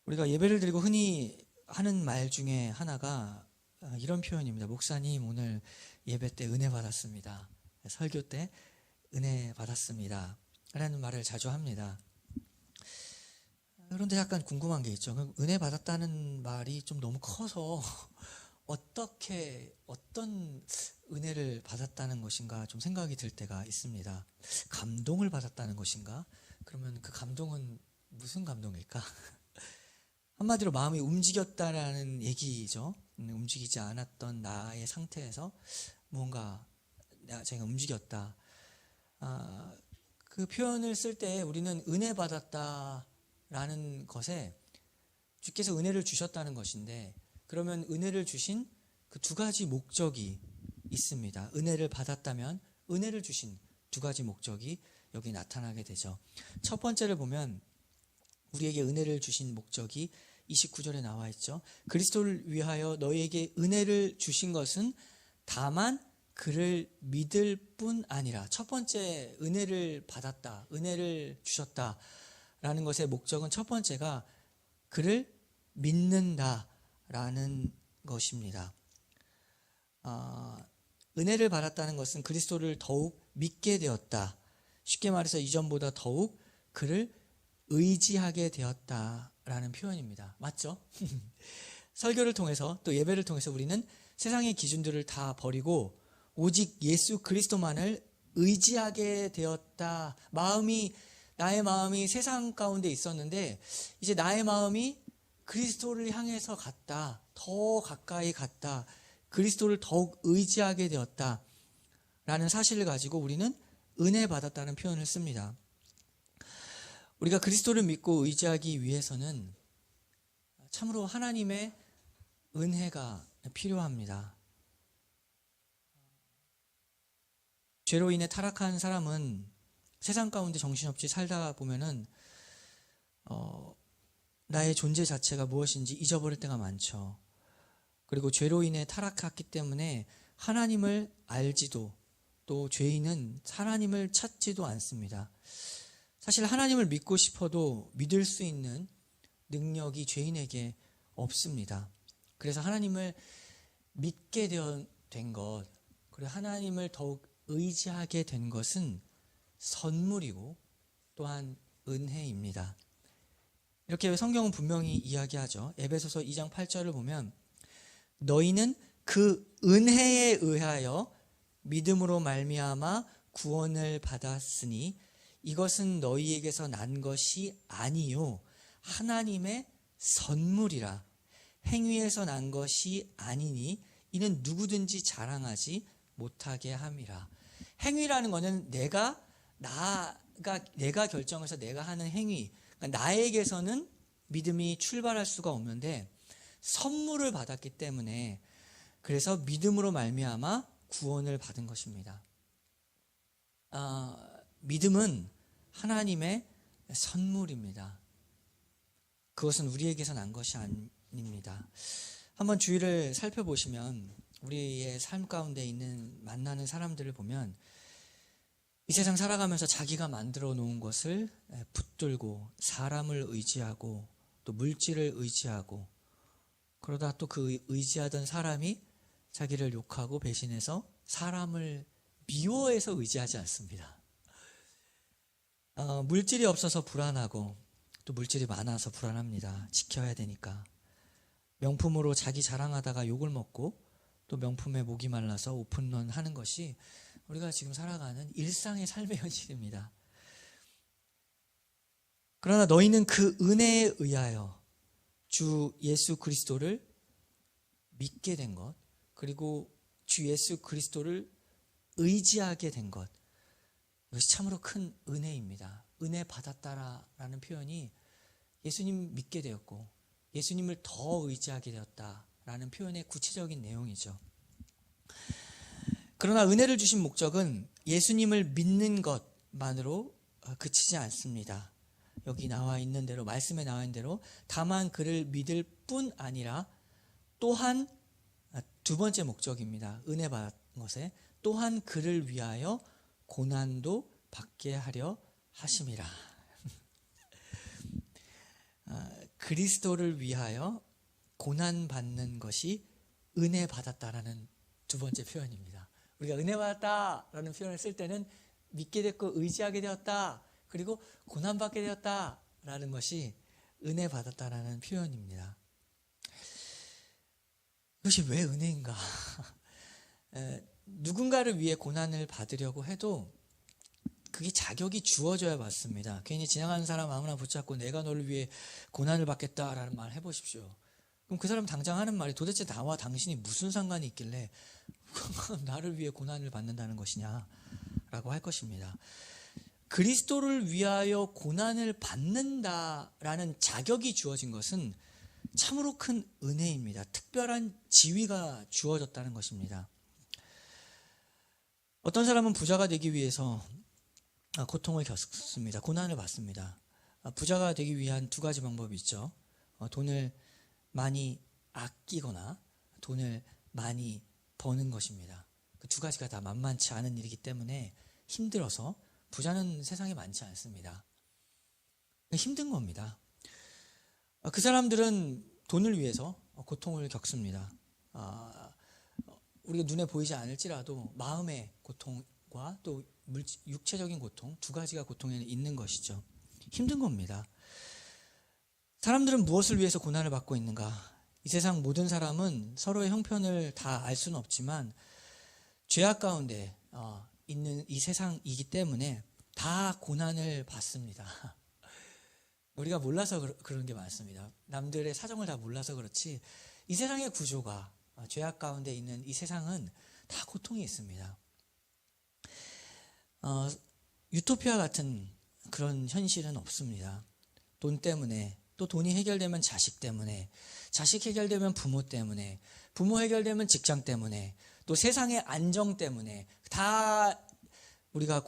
우리가 예배를 드리고 흔히 하는 말 중에 하나가 이런 표현입니다. 목사님, 오늘 예배 때 은혜 받았습니다. 설교 때 은혜 받았습니다. 라는 말을 자주 합니다. 그런데 약간 궁금한 게 있죠. 그럼 은혜 받았다는 말이 좀 너무 커서 어떤 은혜를 받았다는 것인가 좀 생각이 들 때가 있습니다. 감동을 받았다는 것인가? 그러면 그 감동은 무슨 감동일까? 한마디로 마음이 움직였다라는 얘기죠. 움직이지 않았던 나의 상태에서 무언가 제가 움직였다. 그 표현을 쓸 때 우리는 은혜 받았다라는 것에 주께서 은혜를 주셨다는 것인데, 그러면 은혜를 주신 그 두 가지 목적이 있습니다. 은혜를 받았다면 은혜를 주신 두 가지 목적이 여기 나타나게 되죠. 첫 번째를 보면 우리에게 은혜를 주신 목적이 29절에 나와 있죠. 그리스도를 위하여 너희에게 은혜를 주신 것은 다만 그를 믿을 뿐 아니라, 첫 번째 은혜를 받았다, 은혜를 주셨다라는 것의 목적은 첫 번째가 그를 믿는다라는 것입니다. 은혜를 받았다는 것은 그리스도를 더욱 믿게 되었다. 쉽게 말해서 이전보다 더욱 그를 의지하게 되었다라는 표현입니다. 맞죠? 설교를 통해서 또 예배를 통해서 우리는 세상의 기준들을 다 버리고 오직 예수 그리스도만을 의지하게 되었다. 나의 마음이 세상 가운데 있었는데 이제 나의 마음이 그리스도를 향해서 갔다. 더 가까이 갔다. 그리스도를 더욱 의지하게 되었다. 라는 사실을 가지고 우리는 은혜 받았다는 표현을 씁니다. 우리가 그리스도를 믿고 의지하기 위해서는 참으로 하나님의 은혜가 필요합니다. 죄로 인해 타락한 사람은 세상 가운데 정신없이 살다 보면은 나의 존재 자체가 무엇인지 잊어버릴 때가 많죠. 그리고 죄로 인해 타락했기 때문에 하나님을 알지도, 또 죄인은 하나님을 찾지도 않습니다. 사실 하나님을 믿고 싶어도 믿을 수 있는 능력이 죄인에게 없습니다. 그래서 하나님을 믿게 된 것, 그리고 하나님을 더욱 의지하게 된 것은 선물이고 또한 은혜입니다. 이렇게 성경은 분명히 이야기하죠. 에베소서 2장 8절을 보면 너희는 그 은혜에 의하여 믿음으로 말미암아 구원을 받았으니 이것은 너희에게서 난 것이 아니요 하나님의 선물이라. 행위에서 난 것이 아니니 이는 누구든지 자랑하지 못하게 함이라. 행위라는 것은 내가 결정해서 내가 하는 행위, 그러니까 나에게서는 믿음이 출발할 수가 없는데 선물을 받았기 때문에, 그래서 믿음으로 말미암아 구원을 받은 것입니다. 믿음은 하나님의 선물입니다. 그것은 우리에게서 난 것이 아닙니다. 한번 주위를 살펴보시면 우리의 삶 가운데 만나는 사람들을 보면 이 세상 살아가면서 자기가 만들어 놓은 것을 붙들고 사람을 의지하고 또 물질을 의지하고, 그러다 또 그 의지하던 사람이 자기를 욕하고 배신해서 사람을 미워해서 의지하지 않습니다. 물질이 없어서 불안하고 또 물질이 많아서 불안합니다. 지켜야 되니까. 명품으로 자기 자랑하다가 욕을 먹고 또 명품에 목이 말라서 오픈런 하는 것이 우리가 지금 살아가는 일상의 삶의 현실입니다. 그러나 너희는 그 은혜에 의하여 주 예수 그리스도를 믿게 된 것, 그리고 주 예수 그리스도를 의지하게 된 것, 이것이 참으로 큰 은혜입니다. 은혜 받았다라는 표현이 예수님 믿게 되었고 예수님을 더 의지하게 되었다라는 표현의 구체적인 내용이죠. 그러나 은혜를 주신 목적은 예수님을 믿는 것만으로 그치지 않습니다. 여기 나와 있는 대로, 말씀에 나와 있는 대로 다만 그를 믿을 뿐 아니라 또한 두 번째 목적입니다. 은혜 받은 것에 또한 그를 위하여 고난도 받게 하려 하심이라. 그리스도를 위하여 고난받는 것이 은혜 받았다라는 두 번째 표현입니다. 우리가 은혜 받았다라는 표현을 쓸 때는 믿게 됐고 의지하게 되었다, 그리고 고난받게 되었다라는 것이 은혜 받았다라는 표현입니다. 이것이 왜 은혜인가? 누군가를 위해 고난을 받으려고 해도 그게 자격이 주어져야 받습니다. 괜히 지나가는 사람 아무나 붙잡고 내가 너를 위해 고난을 받겠다라는 말 해보십시오. 그럼 그 사람 당장 하는 말이 도대체 나와 당신이 무슨 상관이 있길래 나를 위해 고난을 받는다는 것이냐라고 할 것입니다. 그리스도를 위하여 고난을 받는다라는 자격이 주어진 것은 참으로 큰 은혜입니다. 특별한 지위가 주어졌다는 것입니다. 어떤 사람은 부자가 되기 위해서 고통을 겪습니다. 고난을 받습니다. 부자가 되기 위한 두 가지 방법이 있죠. 돈을 많이 아끼거나 돈을 많이 버는 것입니다. 그 두 가지가 다 만만치 않은 일이기 때문에 힘들어서 부자는 세상에 많지 않습니다. 힘든 겁니다. 그 사람들은 돈을 위해서 고통을 겪습니다. 우리가 눈에 보이지 않을지라도 마음의 고통과 또 육체적인 고통, 두 가지가 고통에 있는 것이죠. 힘든 겁니다. 사람들은 무엇을 위해서 고난을 받고 있는가? 이 세상 모든 사람은 서로의 형편을 다 알 수는 없지만 죄악 가운데 있는 이 세상이기 때문에 다 고난을 받습니다. 우리가 몰라서 그런 게 많습니다. 남들의 사정을 다 몰라서 그렇지 이 세상의 구조가, 죄악 가운데 있는 이 세상은 다 고통이 있습니다. 유토피아 같은 그런 현실은 없습니다. 돈 때문에, 또 돈이 해결되면 자식 때문에, 자식 해결되면 부모 때문에, 부모 해결되면 직장 때문에, 또 세상의 안정 때문에 다 우리가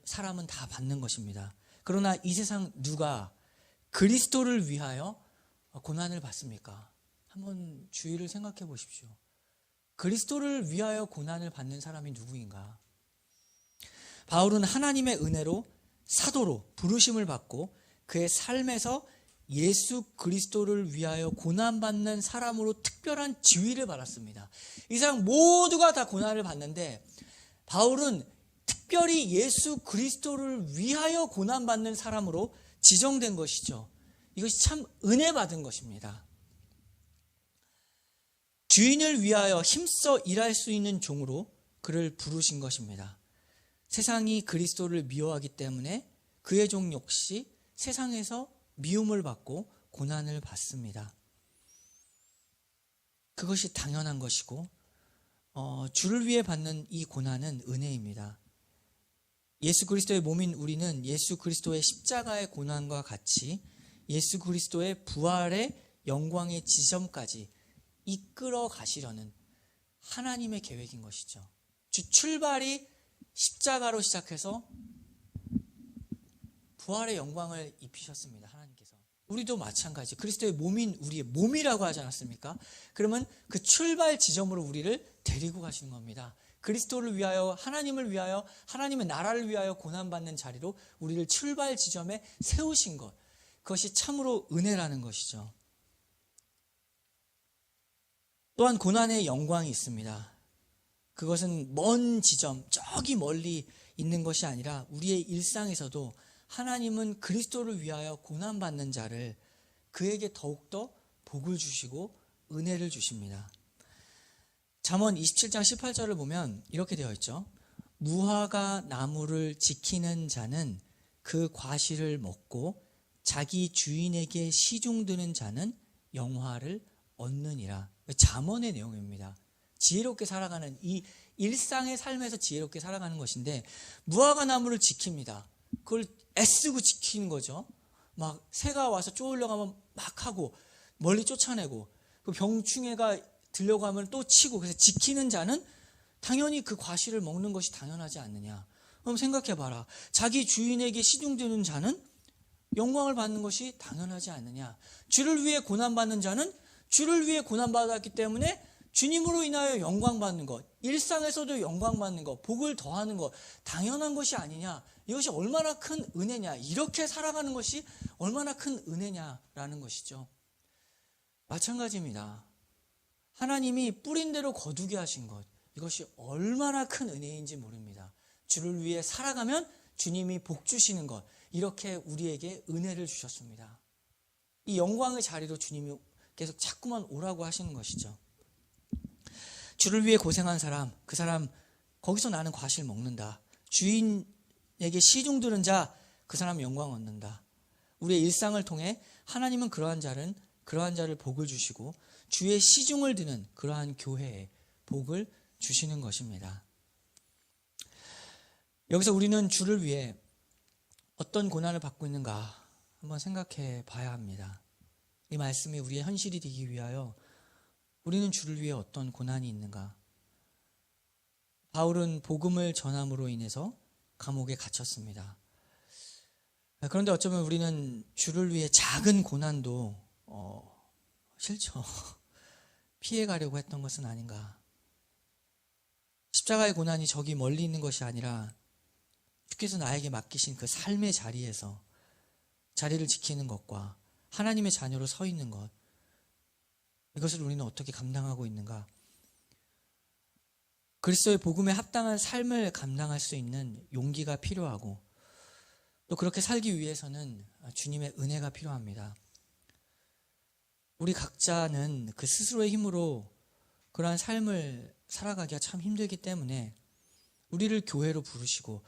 사람은 다 받는 것입니다. 그러나 이 세상 누가 그리스도를 위하여 고난을 받습니까? 한번 주의를 생각해 보십시오. 그리스도를 위하여 고난을 받는 사람이 누구인가? 바울은 하나님의 은혜로 사도로 부르심을 받고 그의 삶에서 예수 그리스도를 위하여 고난받는 사람으로 특별한 지위를 받았습니다. 이 세상 모두가 다 고난을 받는데 바울은 특별히 예수 그리스도를 위하여 고난받는 사람으로 지정된 것이죠. 이것이 참 은혜 받은 것입니다. 주인을 위하여 힘써 일할 수 있는 종으로 그를 부르신 것입니다. 세상이 그리스도를 미워하기 때문에 그의 종 역시 세상에서 미움을 받고 고난을 받습니다. 그것이 당연한 것이고 주를 위해 받는 이 고난은 은혜입니다. 예수 그리스도의 몸인 우리는 예수 그리스도의 십자가의 고난과 같이 예수 그리스도의 부활의 영광의 지점까지 이끌어 가시려는 하나님의 계획인 것이죠. 출발이 십자가로 시작해서 부활의 영광을 입히셨습니다. 하나님께서. 우리도 마찬가지. 그리스도의 몸인 우리의 몸이라고 하지 않았습니까? 그러면 그 출발 지점으로 우리를 데리고 가시는 겁니다. 그리스도를 위하여, 하나님을 위하여, 하나님의 나라를 위하여 고난받는 자리로 우리를 출발 지점에 세우신 것. 그것이 참으로 은혜라는 것이죠. 또한 고난의 영광이 있습니다. 그것은 먼 지점, 저기 멀리 있는 것이 아니라 우리의 일상에서도 하나님은 그리스도를 위하여 고난받는 자를 그에게 더욱더 복을 주시고 은혜를 주십니다. 잠언 27장 18절을 보면 이렇게 되어 있죠. 무화과 나무를 지키는 자는 그 과실을 먹고 자기 주인에게 시중드는 자는 영화를 얻느니라. 잠언의 내용입니다. 지혜롭게 살아가는 이 일상의 삶에서 지혜롭게 살아가는 것인데 무화과 나무를 지킵니다. 그걸 애쓰고 지키는 거죠. 막 새가 와서 쪼으려가면 막 하고 멀리 쫓아내고 그 병충해가 들려가면 또 치고 그래서 지키는 자는 당연히 그 과실을 먹는 것이 당연하지 않느냐. 그럼 생각해봐라. 자기 주인에게 시중드는 자는 영광을 받는 것이 당연하지 않느냐. 주를 위해 고난받는 자는 주를 위해 고난받았기 때문에 주님으로 인하여 영광받는 것, 일상에서도 영광받는 것, 복을 더하는 것 당연한 것이 아니냐. 이것이 얼마나 큰 은혜냐. 이렇게 살아가는 것이 얼마나 큰 은혜냐라는 것이죠. 마찬가지입니다. 하나님이 뿌린 대로 거두게 하신 것, 이것이 얼마나 큰 은혜인지 모릅니다. 주를 위해 살아가면 주님이 복 주시는 것, 이렇게 우리에게 은혜를 주셨습니다. 이 영광의 자리로 주님이 계속 자꾸만 오라고 하시는 것이죠. 주를 위해 고생한 사람, 그 사람 거기서 나는 과실 먹는다. 주인에게 시중 들은 자, 그 사람 영광 얻는다. 우리의 일상을 통해 하나님은 그러한 자를 복을 주시고 주의 시중을 드는 그러한 교회에 복을 주시는 것입니다. 여기서 우리는 주를 위해 어떤 고난을 받고 있는가 한번 생각해 봐야 합니다. 이 말씀이 우리의 현실이 되기 위하여 우리는 주를 위해 어떤 고난이 있는가? 바울은 복음을 전함으로 인해서 감옥에 갇혔습니다. 그런데 어쩌면 우리는 주를 위해 작은 고난도 싫죠. 피해가려고 했던 것은 아닌가. 십자가의 고난이 저기 멀리 있는 것이 아니라 주께서 나에게 맡기신 그 삶의 자리에서 자리를 지키는 것과 하나님의 자녀로 서 있는 것, 이것을 우리는 어떻게 감당하고 있는가? 그리스도의 복음에 합당한 삶을 감당할 수 있는 용기가 필요하고 또 그렇게 살기 위해서는 주님의 은혜가 필요합니다. 우리 각자는 그 스스로의 힘으로 그러한 삶을 살아가기가 참 힘들기 때문에 우리를 교회로 부르시고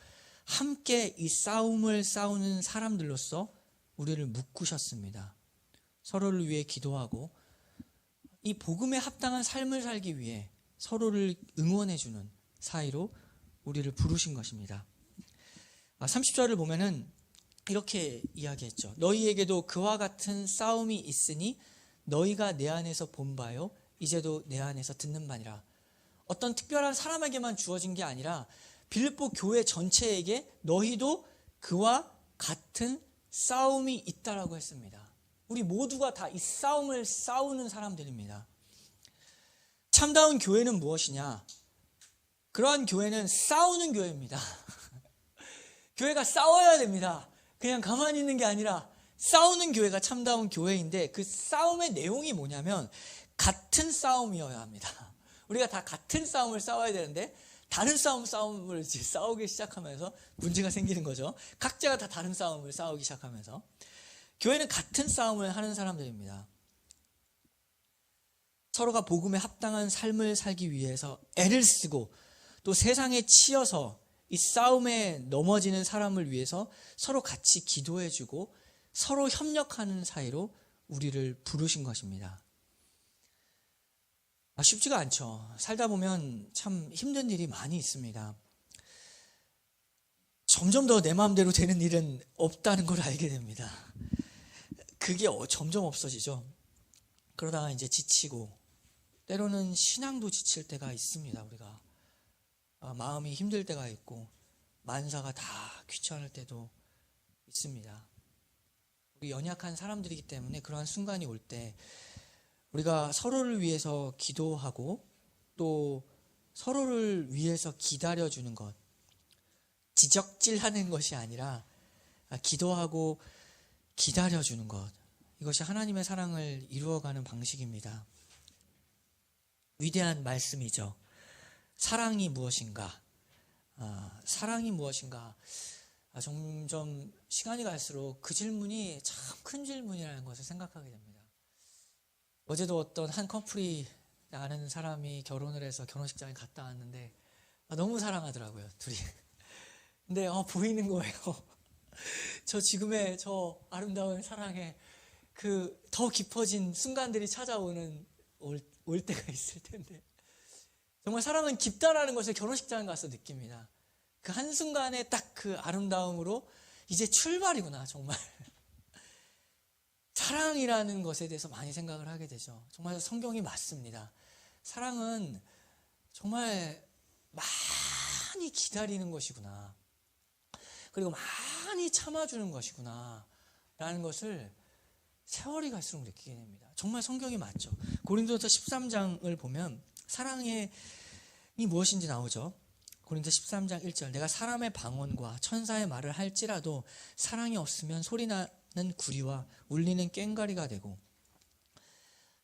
함께 이 싸움을 싸우는 사람들로서 우리를 묶으셨습니다. 서로를 위해 기도하고 이 복음에 합당한 삶을 살기 위해 서로를 응원해주는 사이로 우리를 부르신 것입니다. 30절을 보면은 이렇게 이야기했죠. 너희에게도 그와 같은 싸움이 있으니 너희가 내 안에서 본 바요 이제도 내 안에서 듣는 바니라. 어떤 특별한 사람에게만 주어진 게 아니라 빌립보 교회 전체에게 너희도 그와 같은 싸움이 있다라고 했습니다. 우리 모두가 다 이 싸움을 싸우는 사람들입니다. 참다운 교회는 무엇이냐? 그러한 교회는 싸우는 교회입니다. 교회가 싸워야 됩니다. 그냥 가만히 있는 게 아니라 싸우는 교회가 참다운 교회인데 그 싸움의 내용이 뭐냐면 같은 싸움이어야 합니다. 우리가 다 같은 싸움을 싸워야 되는데 다른 싸움을 싸우기 시작하면서 문제가 생기는 거죠. 각자가 다 다른 싸움을 싸우기 시작하면서 교회는 같은 싸움을 하는 사람들입니다. 서로가 복음에 합당한 삶을 살기 위해서 애를 쓰고 또 세상에 치여서 이 싸움에 넘어지는 사람을 위해서 서로 같이 기도해주고 서로 협력하는 사이로 우리를 부르신 것입니다. 쉽지가 않죠. 살다 보면 참 힘든 일이 많이 있습니다. 점점 더 내 마음대로 되는 일은 없다는 걸 알게 됩니다. 그게 점점 없어지죠. 그러다가 이제 지치고 때로는 신앙도 지칠 때가 있습니다. 우리가 마음이 힘들 때가 있고 만사가 다 귀찮을 때도 있습니다. 우리 연약한 사람들이기 때문에 그러한 순간이 올 때 우리가 서로를 위해서 기도하고 또 서로를 위해서 기다려주는 것, 지적질하는 것이 아니라 기도하고 기다려주는 것, 이것이 하나님의 사랑을 이루어가는 방식입니다. 위대한 말씀이죠. 사랑이 무엇인가? 사랑이 무엇인가? 점점 시간이 갈수록 그 질문이 참 큰 질문이라는 것을 생각하게 됩니다. 어제도 어떤 한 커플이 아는 사람이 결혼을 해서 결혼식장에 갔다 왔는데 너무 사랑하더라고요, 둘이. 근데 보이는 거예요. 저 지금의 저 아름다운 사랑에 그 더 깊어진 순간들이 찾아오는 올 때가 있을 텐데 정말 사랑은 깊다라는 것을 결혼식장에 가서 느낍니다. 그 한순간에 딱 그 아름다움으로 이제 출발이구나, 정말. 사랑이라는 것에 대해서 많이 생각을 하게 되죠. 정말 성경이 맞습니다. 사랑은 정말 많이 기다리는 것이구나. 그리고 많이 참아주는 것이구나. 라는 것을 세월이 갈수록 느끼게 됩니다. 정말 성경이 맞죠. 고린도서 13장을 보면 사랑이 무엇인지 나오죠. 고린도 13장 1절 내가 사람의 방언과 천사의 말을 할지라도 사랑이 없으면 소리나는 구리와 울리는 꽹과리가 되고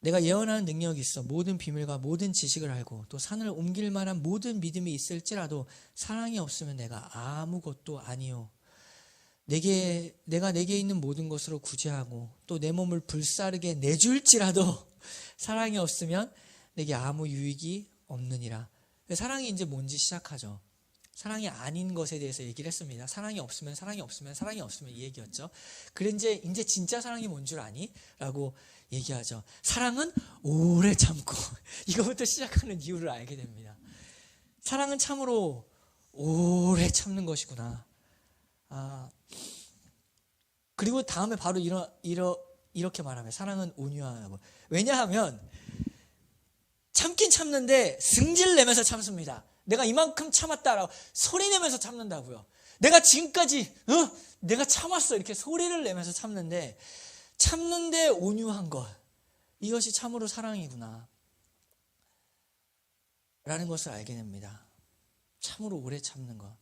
내가 예언하는 능력이 있어 모든 비밀과 모든 지식을 알고 또 산을 옮길 만한 모든 믿음이 있을지라도 사랑이 없으면 내가 아무것도 아니요. 내가 내게 있는 모든 것으로 구제하고 또 내 몸을 불사르게 내줄지라도 사랑이 없으면 내게 아무 유익이 없느니라. 사랑이 이제 뭔지 시작하죠. 사랑이 아닌 것에 대해서 얘기를 했습니다. 사랑이 없으면 이 얘기였죠. 그래 이제 진짜 사랑이 뭔 줄 아니? 라고 얘기하죠. 사랑은 오래 참고 이거부터 시작하는 이유를 알게 됩니다. 사랑은 참으로 오래 참는 것이구나. 그리고 다음에 바로 이렇게 말하면 사랑은 온유하고. 왜냐하면 참긴 참는데 승질 내면서 참습니다. 내가 이만큼 참았다라고 소리 내면서 참는다고요. 내가 지금까지 내가 참았어 이렇게 소리를 내면서 참는데 온유한 것, 이것이 참으로 사랑이구나 라는 것을 알게 됩니다. 참으로 오래 참는 것.